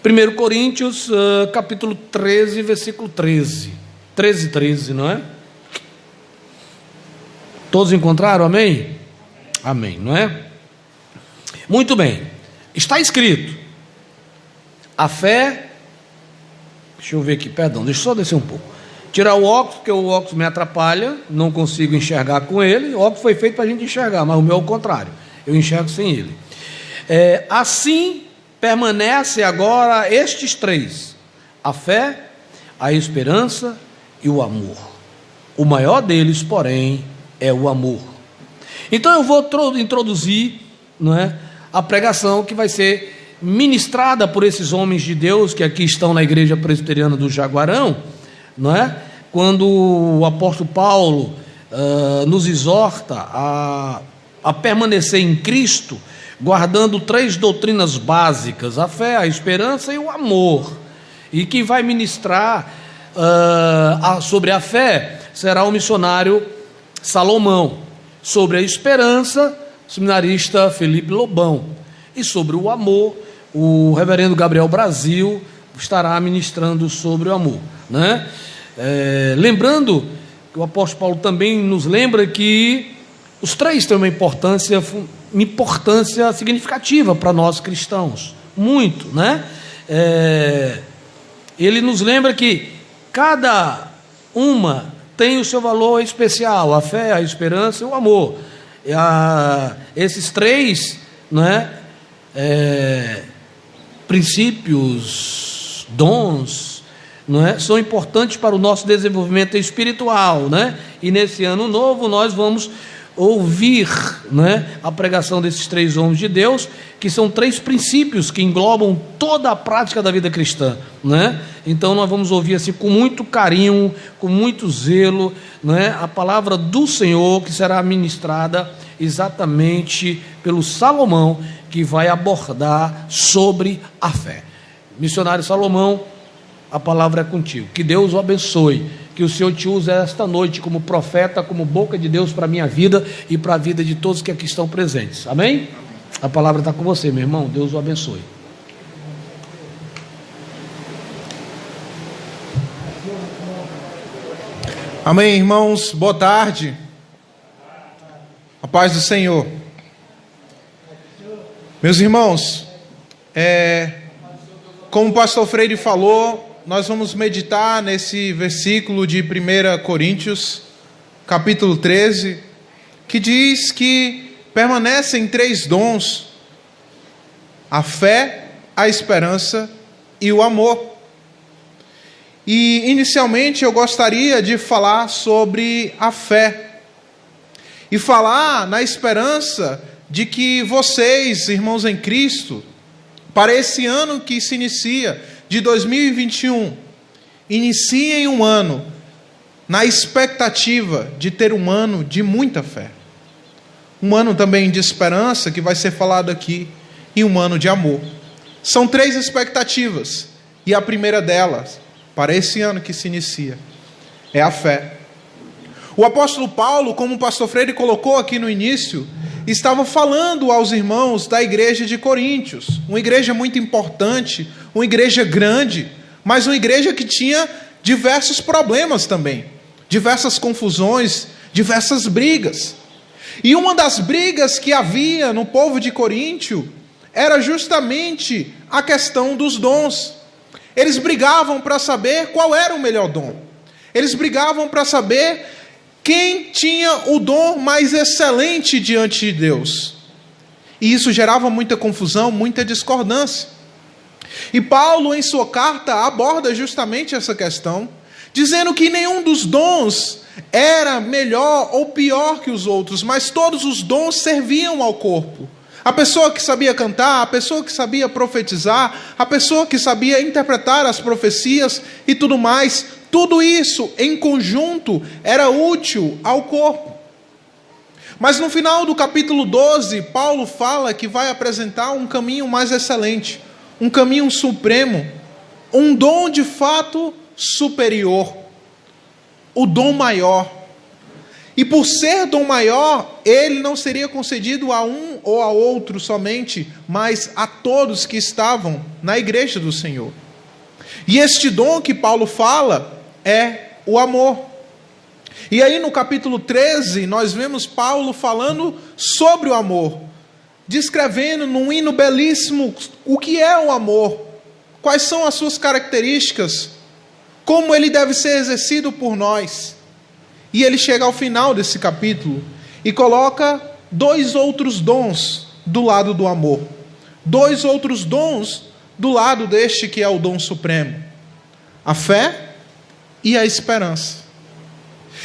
1 Coríntios, capítulo 13, versículo 13. 13, não é? Todos encontraram? Amém? Amém, não é? Muito bem. Está escrito: a fé... Deixa eu ver aqui, perdão, deixa eu só descer um pouco. Tirar o óculos, porque o óculos me atrapalha, não consigo enxergar com ele. O óculos foi feito para a gente enxergar, mas o meu é o contrário, eu enxergo sem ele. Assim permanece agora estes três: a fé, a esperança e o amor. O maior deles, porém, é o amor. Então eu vou introduzir, não é, a pregação que vai ser ministrada por esses homens de Deus que aqui estão na igreja presbiteriana do Jaguarão, não é? Quando o apóstolo Paulo nos exorta a permanecer em Cristo, guardando três doutrinas básicas: a fé, a esperança e o amor. E quem vai ministrar sobre a fé será o missionário Salomão. Sobre a esperança, o seminarista Felipe Lobão. E sobre o amor, o reverendo Gabriel Brasil estará ministrando sobre o amor, né? Lembrando que o apóstolo Paulo também nos lembra que os três têm uma importância significativa para nós cristãos, muito, né? Ele nos lembra que cada uma tem o seu valor especial: a fé, a esperança e o amor. Esses três, né, princípios, dons, não é, são importantes para o nosso desenvolvimento espiritual, né? E nesse ano novo nós vamos ouvir, né, a pregação desses três homens de Deus, que são três princípios que englobam toda a prática da vida cristã, né? Então nós vamos ouvir assim com muito carinho, com muito zelo, né, a palavra do Senhor, que será ministrada exatamente pelo Salomão, que vai abordar sobre a fé. Missionário Salomão, a palavra é contigo. Que Deus o abençoe, que o Senhor te use esta noite como profeta, como boca de Deus para a minha vida e para a vida de todos que aqui estão presentes. Amém? A palavra está com você, meu irmão. Deus o abençoe. Amém, irmãos. Boa tarde. A paz do Senhor. Meus irmãos, como o pastor Freire falou, nós vamos meditar nesse versículo de 1 Coríntios, capítulo 13, que diz que permanecem três dons: a fé, a esperança e o amor. E inicialmente eu gostaria de falar sobre a fé e falar na esperança de que vocês, irmãos em Cristo, para esse ano que se inicia, de 2021, iniciem um ano na expectativa de ter um ano de muita fé, um ano também de esperança, que vai ser falado aqui, e um ano de amor. São três expectativas, e a primeira delas, para esse ano que se inicia, é a fé. O apóstolo Paulo, como o pastor Freire colocou aqui no início, estava falando aos irmãos da igreja de Coríntios, uma igreja muito importante, uma igreja grande, mas uma igreja que tinha diversos problemas também, diversas confusões, diversas brigas. E uma das brigas que havia no povo de Coríntio era justamente a questão dos dons. Eles brigavam para saber qual era o melhor dom. Eles brigavam para saber quem tinha o dom mais excelente diante de Deus. E isso gerava muita confusão, muita discordância. E Paulo, em sua carta, aborda justamente essa questão, dizendo que nenhum dos dons era melhor ou pior que os outros, mas todos os dons serviam ao corpo. A pessoa que sabia cantar, a pessoa que sabia profetizar, a pessoa que sabia interpretar as profecias e tudo mais, tudo isso em conjunto era útil ao corpo. Mas no final do capítulo 12, Paulo fala que vai apresentar um caminho mais excelente, um caminho supremo, um dom de fato superior, o dom maior. E por ser dom maior, ele não seria concedido a um ou a outro somente, mas a todos que estavam na igreja do Senhor. E este dom que Paulo fala é o amor. E aí no capítulo 13, nós vemos Paulo falando sobre o amor, descrevendo num hino belíssimo o que é o amor, quais são as suas características, como ele deve ser exercido por nós. E ele chega ao final desse capítulo e coloca 2 outros dons do lado do amor. 2 outros dons do lado deste que é o dom supremo: a fé e a esperança.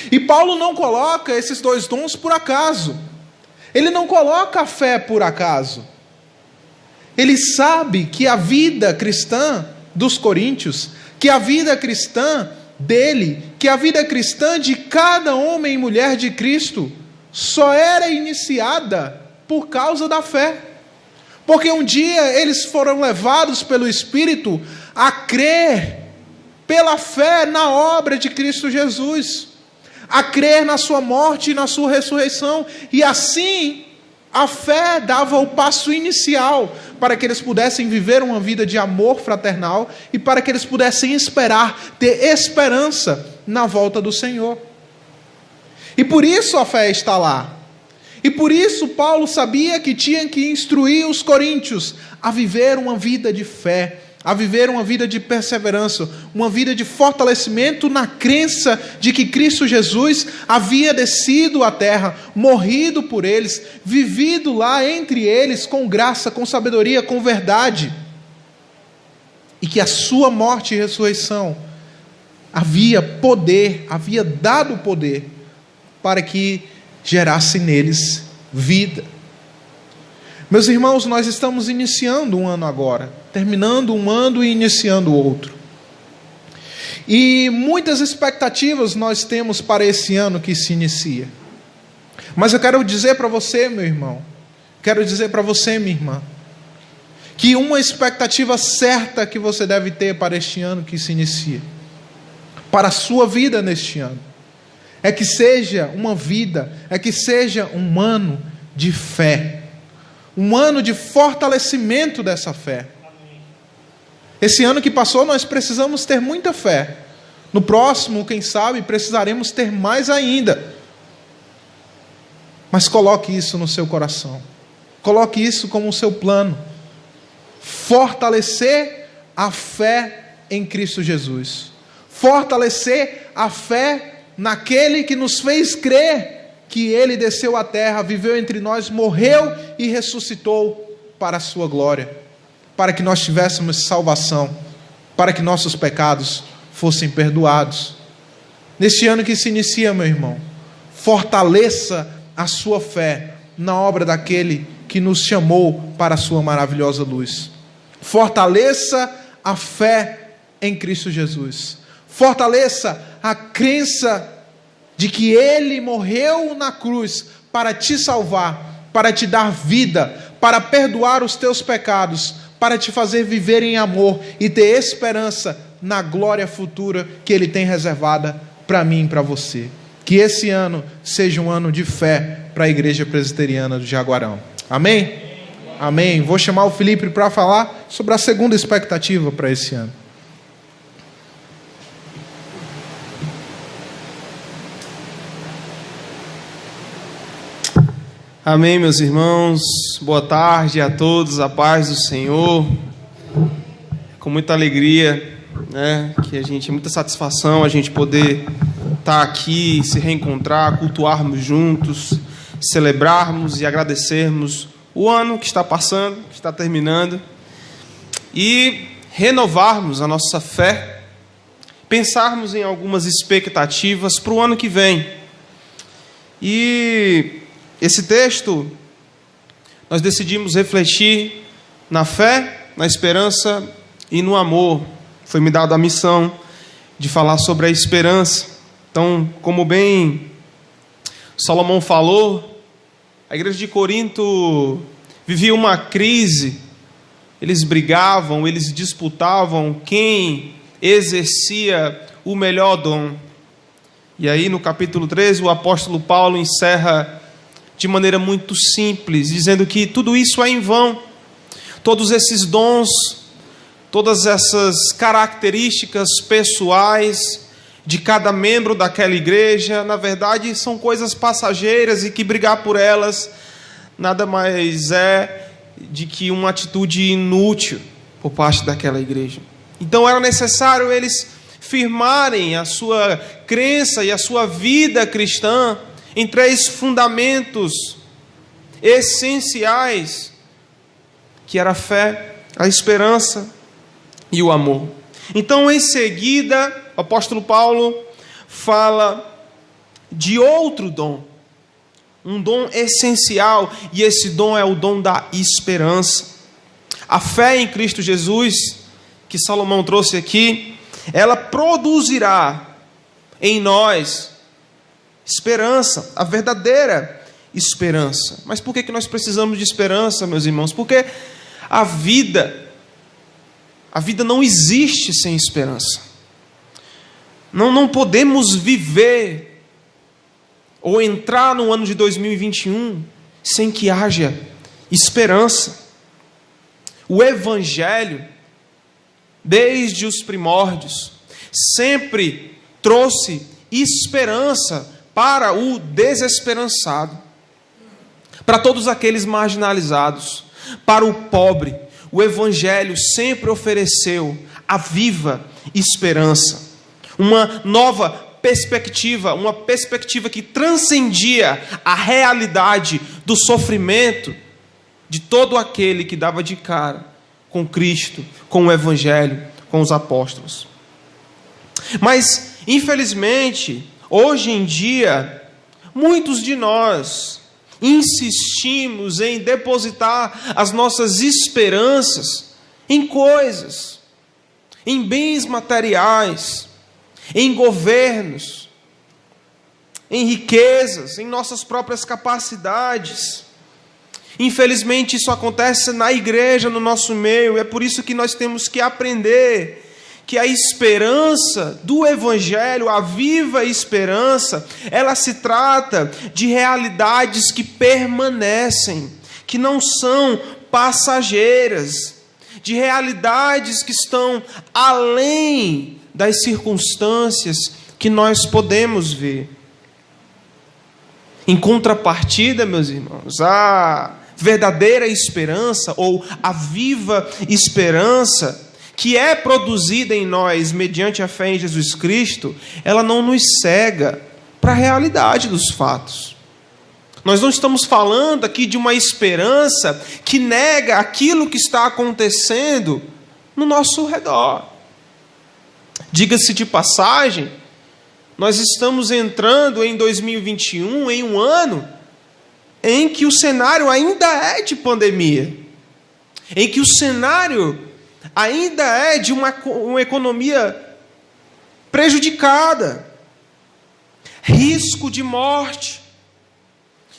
E Paulo não coloca esses 2 dons por acaso. Ele não coloca a fé por acaso. Ele sabe que a vida cristã dos coríntios, que a vida cristã dele, que a vida cristã de cada homem e mulher de Cristo só era iniciada por causa da fé. Porque um dia eles foram levados pelo Espírito a crer pela fé na obra de Cristo Jesus, a crer na sua morte e na sua ressurreição, e assim a fé dava o passo inicial para que eles pudessem viver uma vida de amor fraternal e para que eles pudessem esperar, ter esperança na volta do Senhor. E por isso a fé está lá. E por isso Paulo sabia que tinha que instruir os coríntios a viver uma vida de fé, a viver uma vida de perseverança, uma vida de fortalecimento na crença de que Cristo Jesus havia descido à terra, morrido por eles, vivido lá entre eles com graça, com sabedoria, com verdade, e que a sua morte e ressurreição havia poder, havia dado poder para que gerasse neles vida. Meus irmãos, nós estamos iniciando um ano agora, terminando um ano e iniciando outro. E muitas expectativas nós temos para esse ano que se inicia. Mas eu quero dizer para você, meu irmão, quero dizer para você, minha irmã, que uma expectativa certa que você deve ter para este ano que se inicia, para a sua vida neste ano, é que seja uma vida, é que seja um ano de fé, um ano de fortalecimento dessa fé. Esse ano que passou nós precisamos ter muita fé. No próximo, quem sabe, precisaremos ter mais ainda. Mas coloque isso no seu coração. Coloque isso como o seu plano. Fortalecer a fé em Cristo Jesus. Fortalecer a fé naquele que nos fez crer que Ele desceu à terra, viveu entre nós, morreu e ressuscitou para a sua glória, para que nós tivéssemos salvação, para que nossos pecados fossem perdoados. Neste ano que se inicia, meu irmão, fortaleça a sua fé na obra daquele que nos chamou para a sua maravilhosa luz. Fortaleça a fé em Cristo Jesus. Fortaleça a crença de que Ele morreu na cruz para te salvar, para te dar vida, para perdoar os teus pecados, para te fazer viver em amor e ter esperança na glória futura que Ele tem reservada para mim e para você. Que esse ano seja um ano de fé para a Igreja Presbiteriana do Jaguarão. Amém? Amém. Vou chamar o Felipe para falar sobre a segunda expectativa para esse ano. Amém, meus irmãos, boa tarde a todos, a paz do Senhor. Com muita alegria, que a gente, muita satisfação a gente poder estar aqui, se reencontrar, cultuarmos juntos, celebrarmos e agradecermos o ano que está passando, que está terminando, e renovarmos a nossa fé, pensarmos em algumas expectativas para o ano que vem. E esse texto, nós decidimos refletir na fé, na esperança e no amor. Foi-me dada a missão de falar sobre a esperança. Então, como bem Salomão falou, a igreja de Corinto vivia uma crise. Eles brigavam, eles disputavam quem exercia o melhor dom. E aí no capítulo 13 o apóstolo Paulo encerra de maneira muito simples, dizendo que tudo isso é em vão. Todos esses dons, todas essas características pessoais de cada membro daquela igreja, na verdade são coisas passageiras e que brigar por elas nada mais é de que uma atitude inútil por parte daquela igreja. Então era necessário eles firmarem a sua crença e a sua vida cristã em 3 fundamentos essenciais, que era a fé, a esperança e o amor. Então, em seguida, o apóstolo Paulo fala de outro dom, um dom essencial, e esse dom é o dom da esperança. A fé em Cristo Jesus, que Salomão trouxe aqui, ela produzirá em nós esperança, a verdadeira esperança. Mas por que nós precisamos de esperança, meus irmãos? Porque a vida não existe sem esperança. Não podemos viver ou entrar no ano de 2021 sem que haja esperança. O Evangelho, desde os primórdios, sempre trouxe esperança para o desesperançado, para todos aqueles marginalizados, para o pobre. O Evangelho sempre ofereceu a viva esperança, uma nova perspectiva, uma perspectiva que transcendia a realidade do sofrimento de todo aquele que dava de cara com Cristo, com o Evangelho, com os apóstolos. Mas, infelizmente, hoje em dia, muitos de nós insistimos em depositar as nossas esperanças em coisas, em bens materiais, em governos, em riquezas, em nossas próprias capacidades. Infelizmente isso acontece na igreja, no nosso meio. É por isso que nós temos que aprender que a esperança do Evangelho, a viva esperança, ela se trata de realidades que permanecem, que não são passageiras, de realidades que estão além das circunstâncias que nós podemos ver. Em contrapartida, meus irmãos, a verdadeira esperança, ou a viva esperança, que é produzida em nós mediante a fé em Jesus Cristo, ela não nos cega para a realidade dos fatos. Nós não estamos falando aqui de uma esperança que nega aquilo que está acontecendo no nosso redor. Diga-se de passagem, nós estamos entrando em 2021, em um ano em que o cenário ainda é de pandemia, em que o cenário ainda é de uma economia prejudicada, risco de morte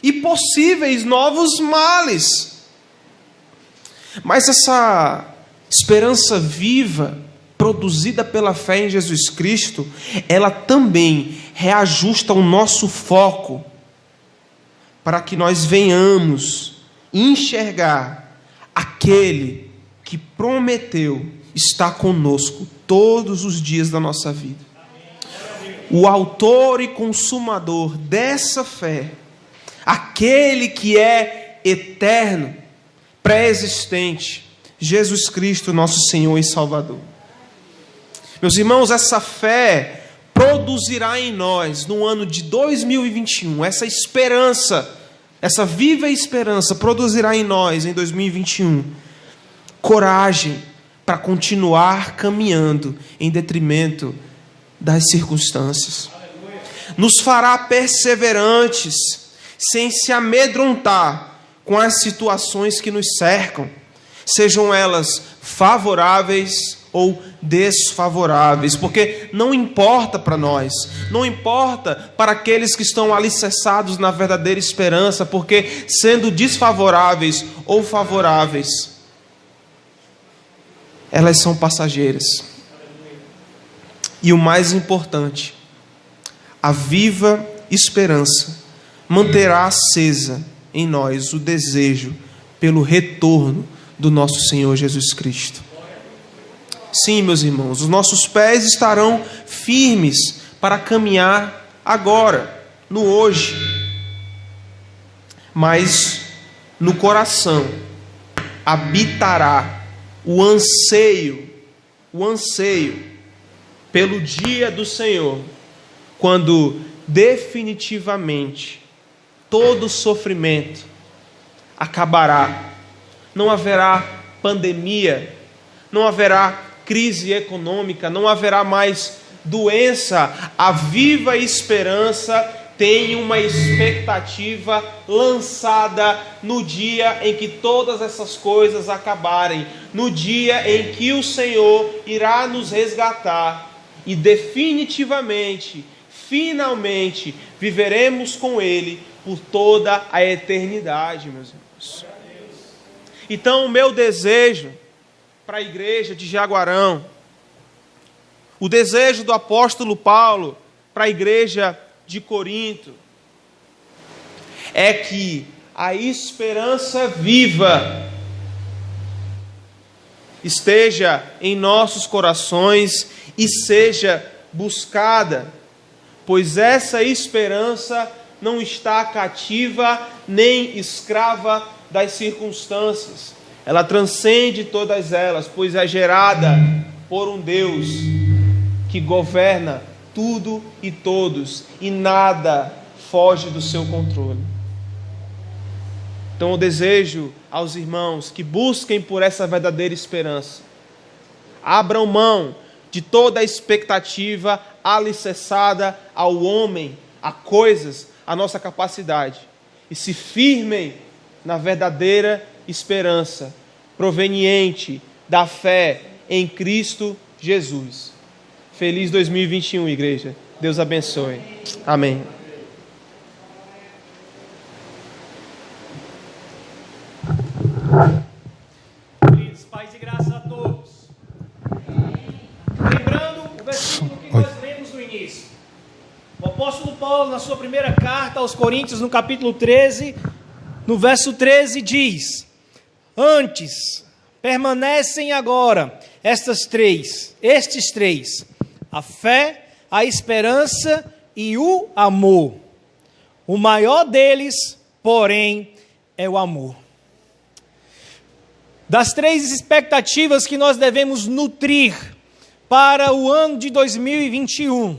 e possíveis novos males. Mas essa esperança viva, produzida pela fé em Jesus Cristo, ela também reajusta o nosso foco para que nós venhamos enxergar aquele que prometeu estar conosco todos os dias da nossa vida. O autor e consumador dessa fé, aquele que é eterno, pré-existente, Jesus Cristo, nosso Senhor e Salvador. Meus irmãos, essa fé produzirá em nós, no ano de 2021, essa esperança, essa viva esperança produzirá em nós, em 2021, coragem para continuar caminhando em detrimento das circunstâncias. Nos fará perseverantes, sem se amedrontar com as situações que nos cercam, sejam elas favoráveis ou desfavoráveis, porque não importa para nós, não importa para aqueles que estão alicerçados na verdadeira esperança, porque sendo desfavoráveis ou favoráveis, elas são passageiras. E o mais importante, A viva esperança manterá acesa em nós o desejo pelo retorno do nosso Senhor Jesus Cristo. Sim, meus irmãos, os nossos pés estarão firmes para caminhar agora, no hoje. Mas no coração habitará o anseio pelo dia do Senhor, quando definitivamente todo sofrimento acabará. Não haverá pandemia, não haverá crise econômica, não haverá mais doença. A viva esperança tem uma expectativa lançada no dia em que todas essas coisas acabarem, no dia em que o Senhor irá nos resgatar e definitivamente, finalmente, viveremos com Ele por toda a eternidade, meus irmãos. Então, o meu desejo para a igreja de Jaguarão, o desejo do apóstolo Paulo para a igreja de Corinto, é que a esperança viva esteja em nossos corações e seja buscada, pois essa esperança não está cativa nem escrava das circunstâncias. Ela transcende todas elas, pois é gerada por um Deus que governa tudo e todos, e nada foge do seu controle. Então eu desejo aos irmãos que busquem por essa verdadeira esperança. Abram mão de toda a expectativa alicerçada ao homem, a coisas, a nossa capacidade, e se firmem na verdadeira esperança proveniente da fé em Cristo Jesus. Feliz 2021, igreja. Deus abençoe. Amém. Queridos, paz e graça a todos. Lembrando o versículo que nós lemos no início. O apóstolo Paulo, na sua primeira carta aos Coríntios, no capítulo 13, no verso 13, diz: antes, permanecem agora estes três, a fé, a esperança e o amor. O maior deles, porém, é o amor. Das três expectativas que nós devemos nutrir para o ano de 2021,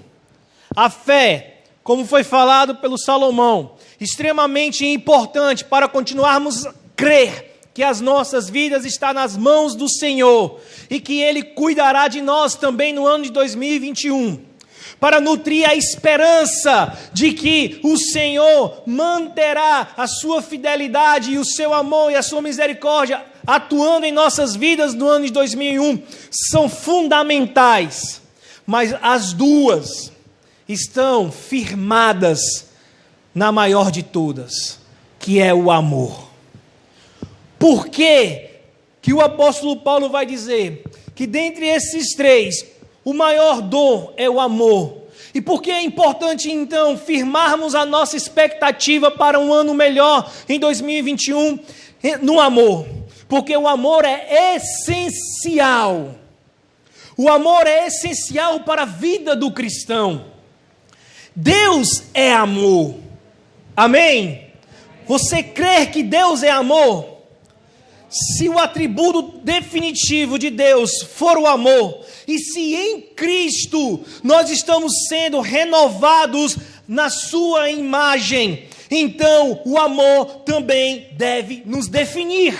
a fé, como foi falado pelo Salomão, extremamente importante para continuarmos a crer que as nossas vidas estão nas mãos do Senhor e que Ele cuidará de nós também no ano de 2021. Para nutrir a esperança de que o Senhor manterá a sua fidelidade e o seu amor e a sua misericórdia atuando em nossas vidas no ano de 2001, são fundamentais. Mas as duas estão firmadas na maior de todas, que é o amor. Por que o apóstolo Paulo vai dizer que dentre esses três, o maior dom é o amor? E por que é importante então firmarmos a nossa expectativa para um ano melhor em 2021 no amor? Porque o amor é essencial. O amor é essencial para a vida do cristão. Deus é amor. Amém? Você crê que Deus é amor? Se o atributo definitivo de Deus for o amor, e se em Cristo nós estamos sendo renovados na sua imagem, então o amor também deve nos definir.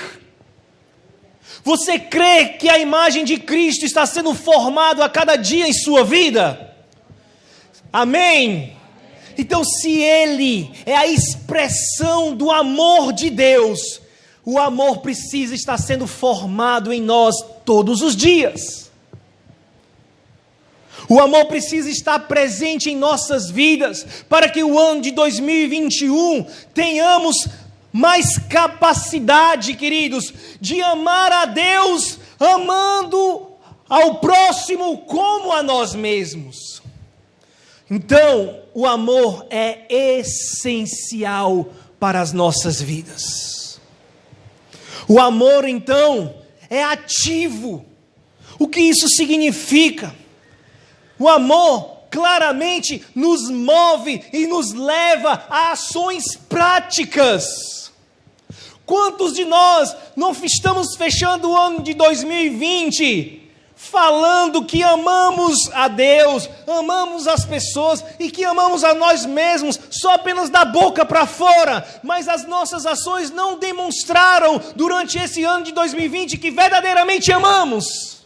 Você crê que a imagem de Cristo está sendo formada a cada dia em sua vida? Amém? Então, se Ele é a expressão do amor de Deus, o amor precisa estar sendo formado em nós todos os dias. O amor precisa estar presente em nossas vidas, para que o ano de 2021 tenhamos mais capacidade, queridos, de amar a Deus, amando ao próximo como a nós mesmos. Então, o amor é essencial para as nossas vidas. O amor, então, é ativo. O que isso significa? O amor claramente nos move e nos leva a ações práticas. Quantos de nós não estamos fechando o ano de 2020 falando que amamos a Deus, amamos as pessoas e que amamos a nós mesmos só apenas da boca para fora, mas as nossas ações não demonstraram durante esse ano de 2020 que verdadeiramente amamos?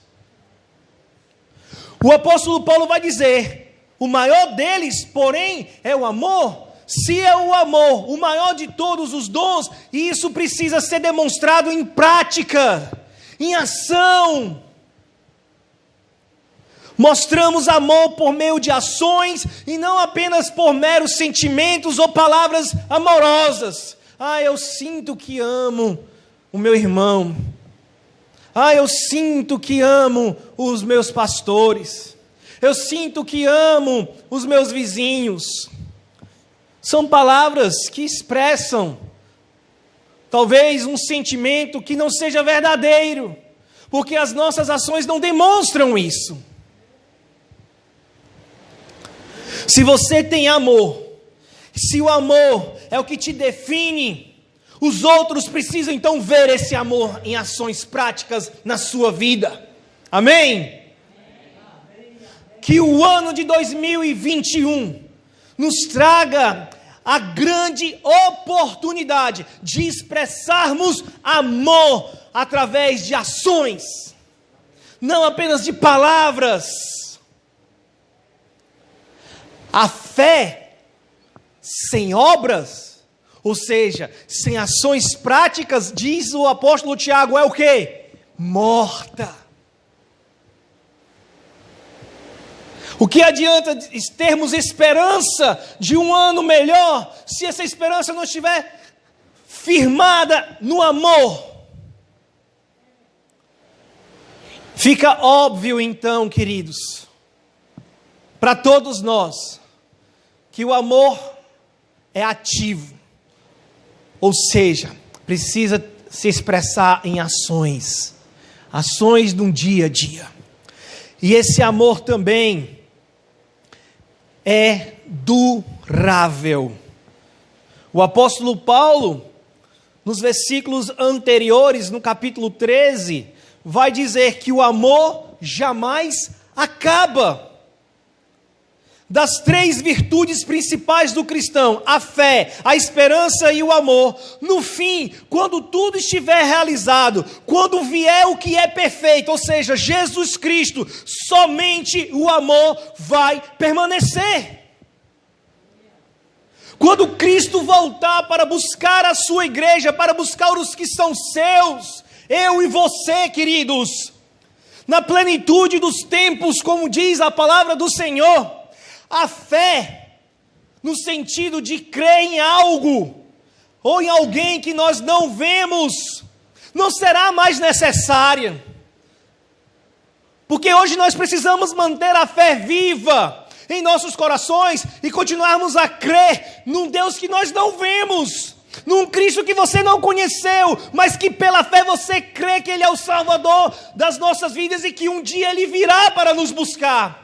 O apóstolo Paulo vai dizer: o maior deles, porém, é o amor. Se é o amor o maior de todos os dons, isso precisa ser demonstrado em prática, em ação. Mostramos amor por meio de ações e não apenas por meros sentimentos ou palavras amorosas. Eu sinto que amo o meu irmão. Eu sinto que amo os meus pastores. Eu sinto que amo os meus vizinhos. São palavras que expressam talvez um sentimento que não seja verdadeiro, porque as nossas ações não demonstram isso. Se você tem amor, se o amor é o que te define, os outros precisam então ver esse amor em ações práticas na sua vida. Amém? Que o ano de 2021 nos traga a grande oportunidade de expressarmos amor através de ações, não apenas de palavras. A fé sem obras, ou seja, sem ações práticas, diz o apóstolo Tiago, é o quê? Morta. O que adianta termos esperança de um ano melhor, se essa esperança não estiver firmada no amor? Fica óbvio então, queridos, para todos nós, que o amor é ativo, ou seja, precisa se expressar em ações, ações no dia a dia. E esse amor também é durável. O apóstolo Paulo, nos versículos anteriores, no capítulo 13, vai dizer que o amor jamais acaba. Das três virtudes principais do cristão, a fé, a esperança e o amor, no fim, quando tudo estiver realizado, quando vier o que é perfeito, ou seja, Jesus Cristo, somente o amor vai permanecer. Quando Cristo voltar para buscar a sua igreja, para buscar os que são seus, eu e você, queridos, na plenitude dos tempos, como diz a palavra do Senhor, a fé, no sentido de crer em algo, ou em alguém que nós não vemos, não será mais necessária. Porque hoje nós precisamos manter a fé viva em nossos corações e continuarmos a crer num Deus que nós não vemos, num Cristo que você não conheceu, mas que pela fé você crê que Ele é o Salvador das nossas vidas e que um dia Ele virá para nos buscar.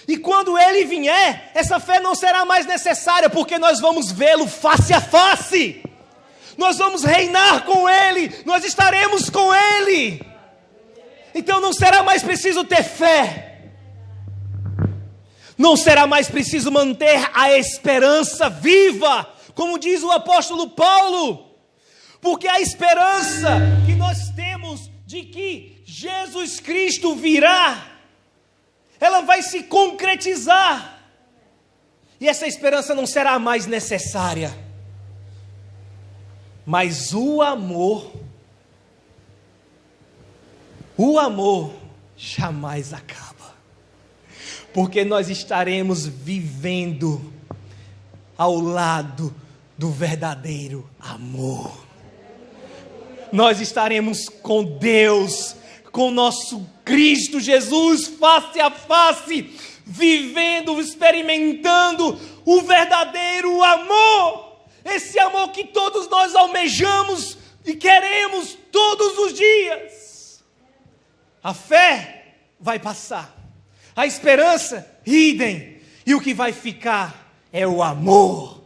E quando Ele vier, essa fé não será mais necessária, porque nós vamos vê-lo face a face. Nós vamos reinar com Ele, nós estaremos com Ele. Então não será mais preciso ter fé. Não será mais preciso manter a esperança viva, como diz o apóstolo Paulo. Porque a esperança que nós temos de que Jesus Cristo virá, ela vai se concretizar, e essa esperança não será mais necessária. Mas o amor jamais acaba, porque nós estaremos vivendo ao lado do verdadeiro amor. Nós estaremos com Deus, com nosso Cristo Jesus face a face, vivendo, experimentando o verdadeiro amor, esse amor que todos nós almejamos e queremos todos os dias. A fé vai passar, a esperança, idem, e o que vai ficar é o amor.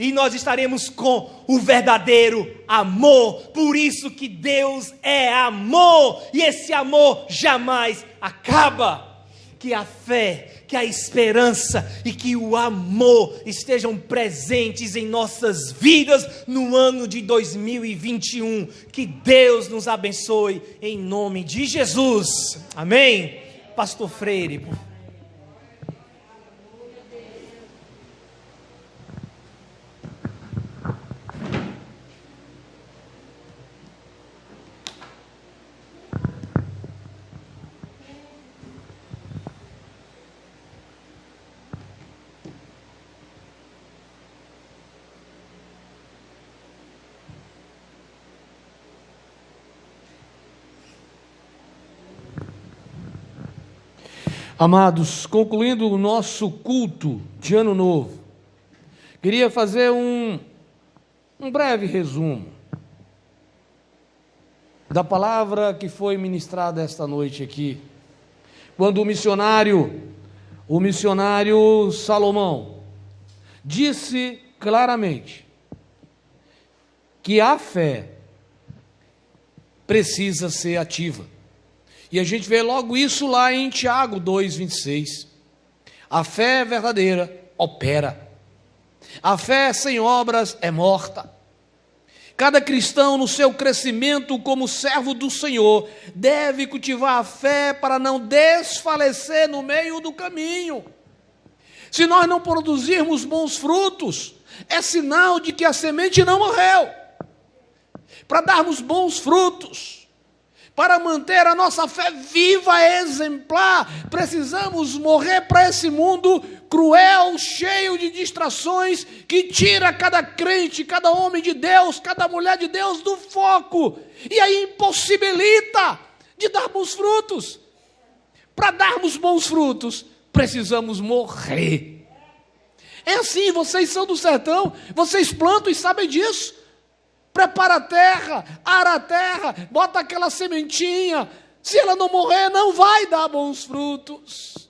E nós estaremos com o verdadeiro amor. Por isso que Deus é amor. E esse amor jamais acaba. Que a fé, que a esperança e que o amor estejam presentes em nossas vidas no ano de 2021. Que Deus nos abençoe em nome de Jesus. Amém? Pastor Freire, por favor. Amados, concluindo o nosso culto de Ano Novo, queria fazer um breve resumo da palavra que foi ministrada esta noite aqui, quando o missionário Salomão disse claramente que a fé precisa ser ativa. E a gente vê logo isso lá em Tiago 2,26. A fé verdadeira opera. A fé sem obras é morta. Cada cristão, no seu crescimento como servo do Senhor, deve cultivar a fé para não desfalecer no meio do caminho. Se nós não produzirmos bons frutos, é sinal de que a semente não morreu. Para darmos bons frutos, para manter a nossa fé viva, exemplar, precisamos morrer para esse mundo cruel, cheio de distrações, que tira cada crente, cada homem de Deus, cada mulher de Deus do foco, e aí impossibilita de dar bons frutos. Para darmos bons frutos, precisamos morrer. É assim, vocês são do sertão, vocês plantam e sabem disso. Prepara a terra, ara a terra, bota aquela sementinha. Se ela não morrer, não vai dar bons frutos.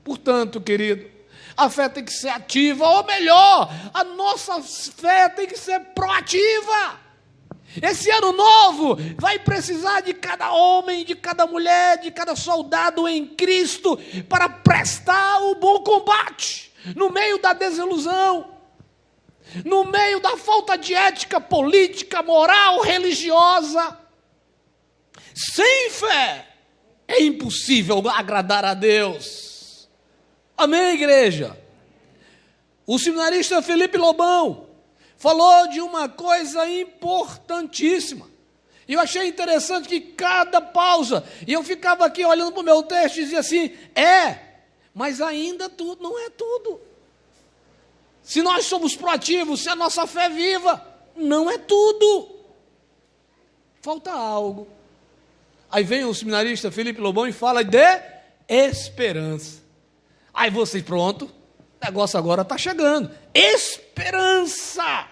Portanto, querido, a fé tem que ser ativa, ou melhor, a nossa fé tem que ser proativa. Esse ano novo vai precisar de cada homem, de cada mulher, de cada soldado em Cristo para prestar o bom combate no meio da desilusão, no meio da falta de ética política, moral, religiosa. Sem fé é impossível agradar a Deus. Amém, igreja? O seminarista Felipe Lobão falou de uma coisa importantíssima. E eu achei interessante que cada pausa, e eu ficava aqui olhando para o meu texto e dizia assim, mas ainda tudo não é tudo. Se nós somos proativos, se a nossa fé é viva, não é tudo. Falta algo. Aí vem o seminarista Felipe Lobão e fala de esperança. Aí você, pronto, o negócio agora está chegando. Esperança.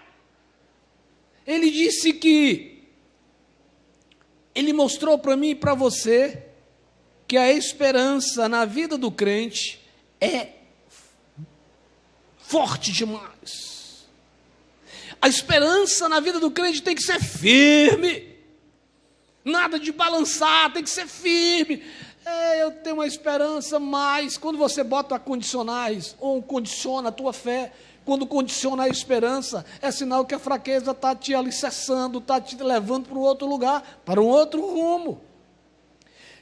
Ele disse que, ele mostrou para mim e para você, que a esperança na vida do crente é forte demais. A esperança na vida do crente tem que ser firme. Nada de balançar, tem que ser firme. Eu tenho uma esperança, mas quando você bota condicionais, ou condiciona a tua fé, quando condiciona a esperança, é sinal que a fraqueza está te alicerçando, está te levando para um outro lugar, para um outro rumo.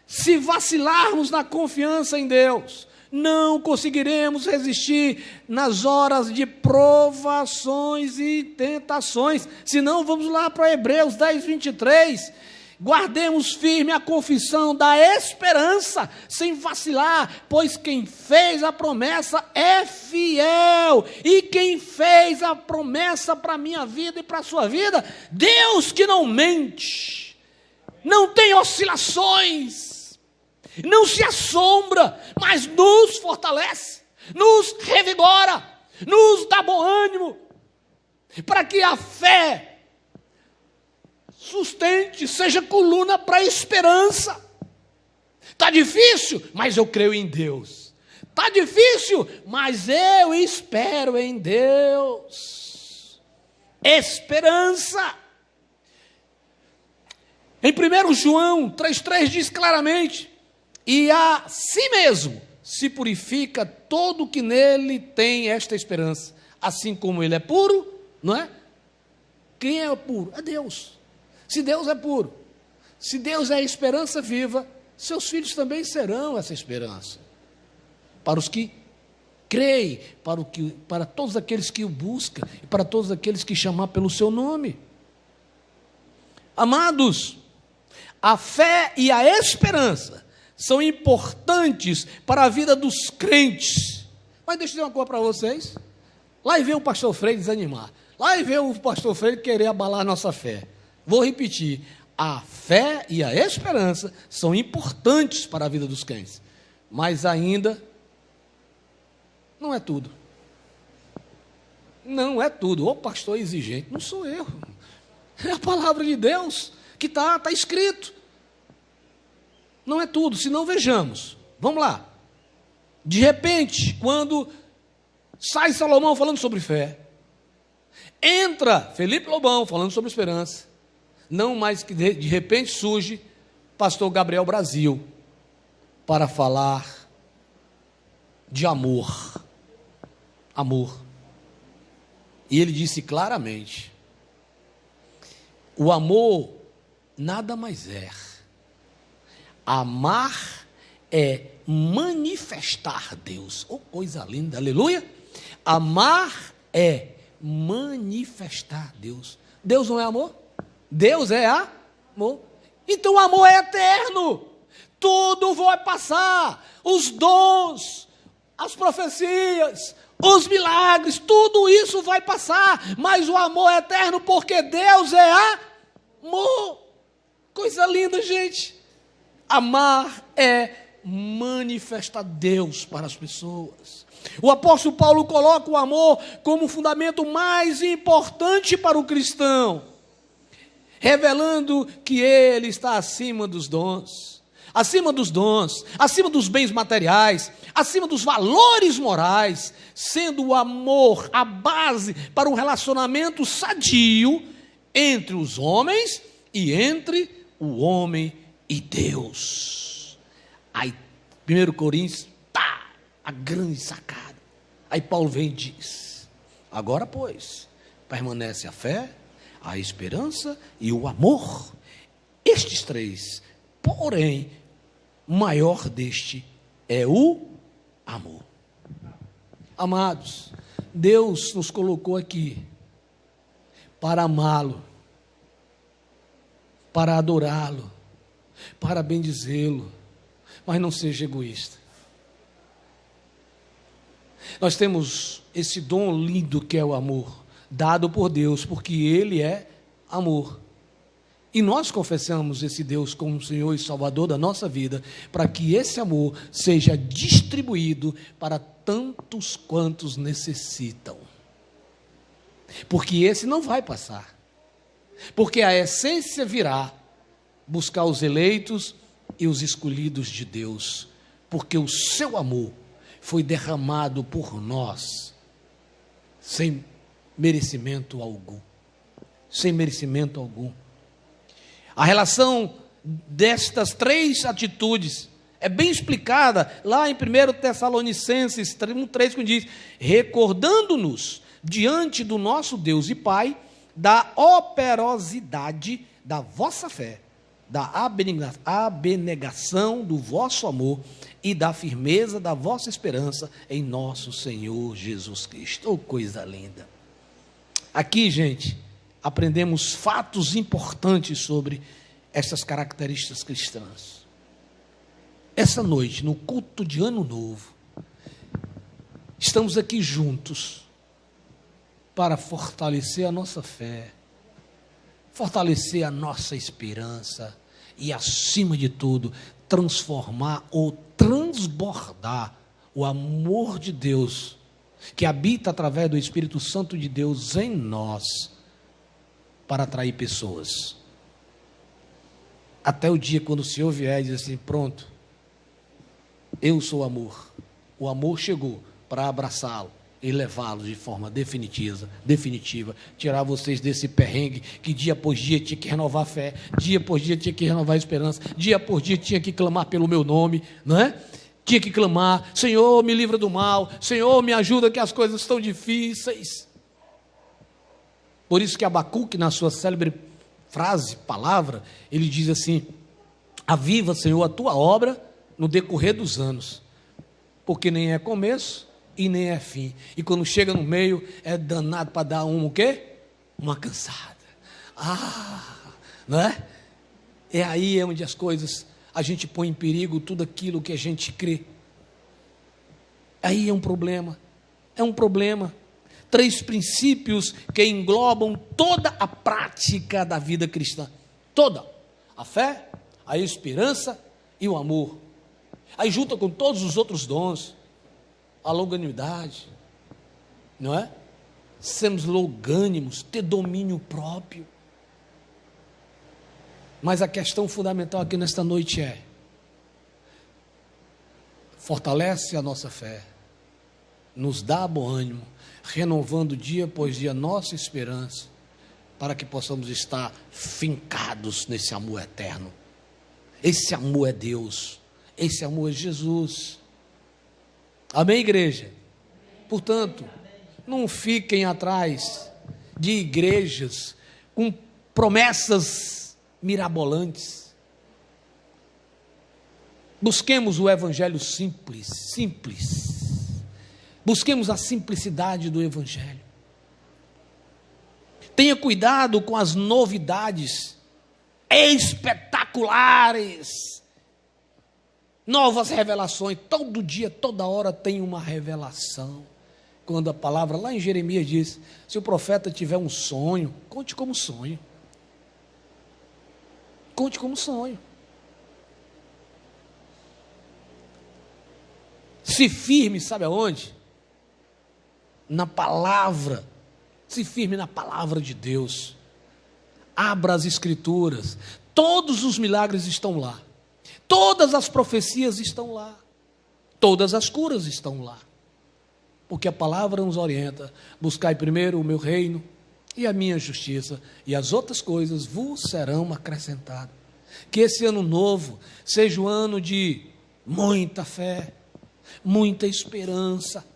Se vacilarmos na confiança em Deus, não conseguiremos resistir nas horas de provações e tentações. Senão, vamos lá para Hebreus 10, 23. Guardemos firme a confissão da esperança, sem vacilar, pois quem fez a promessa é fiel. E quem fez a promessa para a minha vida e para a sua vida, Deus que não mente, não tem oscilações, não se assombra, mas nos fortalece, nos revigora, nos dá bom ânimo, para que a fé sustente, seja coluna para a esperança. Está difícil, mas eu creio em Deus. Está difícil, mas eu espero em Deus. Esperança. Em 1 João 3,3 diz claramente: e a si mesmo se purifica todo que nele tem esta esperança, assim como ele é puro, não é? Quem é puro? É Deus. Se Deus é puro, se Deus é a esperança viva, seus filhos também serão essa esperança. Para os que creem, para todos aqueles que o buscam, e para todos aqueles que chamar pelo seu nome. Amados, a fé e a esperança são importantes para a vida dos crentes. Mas deixa eu dizer uma coisa para vocês. Lá e vem o pastor Freire desanimar. Lá e vem o pastor Freire querer abalar a nossa fé. Vou repetir. A fé e a esperança são importantes para a vida dos crentes. Mas ainda não é tudo. Não é tudo. O pastor é exigente. Não sou eu. É a palavra de Deus que está escrito. Não é tudo, se não vejamos. Vamos lá. De repente, quando sai Salomão falando sobre fé, entra Felipe Lobão falando sobre esperança, não mais que de repente surge pastor Gabriel Brasil para falar de amor. Amor. E ele disse claramente: o amor nada mais é. Amar é manifestar Deus. Oh, coisa linda, aleluia. Amar é manifestar Deus. Deus não é amor? Deus é amor. Então o amor é eterno. Tudo vai passar. Os dons, as profecias, os milagres, tudo isso vai passar. Mas o amor é eterno porque Deus é amor. Coisa linda, gente. Amar é manifestar Deus para as pessoas. O apóstolo Paulo coloca o amor como o fundamento mais importante para o cristão, revelando que ele está acima dos dons, acima dos bens materiais, acima dos valores morais, sendo o amor a base para um relacionamento sadio entre os homens e entre o homem e Deus. Aí 1 Coríntios, a grande sacada. Aí Paulo vem e diz: agora pois, permanece a fé, a esperança e o amor. Estes três, porém, o maior deste é o amor. Amados, Deus nos colocou aqui para amá-lo, para adorá-lo, para bendizê-lo, mas não seja egoísta. Nós temos esse dom lindo que é o amor, dado por Deus, porque Ele é amor. E nós confessamos esse Deus como Senhor e Salvador da nossa vida, para que esse amor seja distribuído para tantos quantos necessitam. Porque esse não vai passar. Porque a essência virá buscar os eleitos e os escolhidos de Deus, porque o seu amor foi derramado por nós, sem merecimento algum. Sem merecimento algum. A relação destas três atitudes é bem explicada lá em 1 Tessalonicenses 1:3, que diz: recordando-nos diante do nosso Deus e Pai da operosidade da vossa fé, da abnegação do vosso amor e da firmeza da vossa esperança em nosso Senhor Jesus Cristo. Oh, coisa linda! Aqui, gente, aprendemos fatos importantes sobre essas características cristãs. Essa noite, no culto de Ano Novo, estamos aqui juntos para fortalecer a nossa fé, fortalecer a nossa esperança e, acima de tudo, transformar ou transbordar o amor de Deus, que habita através do Espírito Santo de Deus em nós, para atrair pessoas. Até o dia quando o Senhor vier e diz assim: pronto, eu sou amor. O amor chegou para abraçá-lo e levá-lo de forma definitiva, tirar vocês desse perrengue que dia após dia tinha que renovar a fé, dia após dia tinha que renovar a esperança, dia após dia tinha que clamar pelo meu nome, não é? Tinha que clamar: Senhor, me livra do mal, Senhor, me ajuda que as coisas estão difíceis. Por isso que Abacuque, na sua célebre frase, palavra, ele diz assim: aviva, Senhor, a tua obra no decorrer dos anos, porque nem é começo e nem é fim, e quando chega no meio é danado para dar o quê? Uma cansada. Não é? É aí onde as coisas, a gente põe em perigo tudo aquilo que a gente crê. Aí é um problema. 3 princípios que englobam toda a prática da vida cristã. Toda. A fé, a esperança e o amor. Aí junta com todos os outros dons. A longanimidade. Não é? Sermos longânimos, ter domínio próprio. Mas a questão fundamental aqui nesta noite é: fortalece a nossa fé, nos dá bom ânimo, renovando dia após dia nossa esperança, para que possamos estar fincados nesse amor eterno. Esse amor é Deus, esse amor é Jesus. Amém, igreja? Portanto, não fiquem atrás de igrejas com promessas mirabolantes. Busquemos o evangelho simples. Busquemos a simplicidade do evangelho. Tenha cuidado com as novidades espetaculares, novas revelações. Todo dia, toda hora tem uma revelação. Quando a palavra lá em Jeremias diz: se o profeta tiver um sonho, conte como sonho. Conte como sonho. Se firme, sabe aonde? Na palavra. Se firme na palavra de Deus. Abra as escrituras. Todos os milagres estão lá. Todas as profecias estão lá. Todas as curas estão lá. Porque a palavra nos orienta: buscai primeiro o meu reino e a minha justiça, e as outras coisas vos serão acrescentadas. Que esse ano novo seja um ano de muita fé, muita esperança,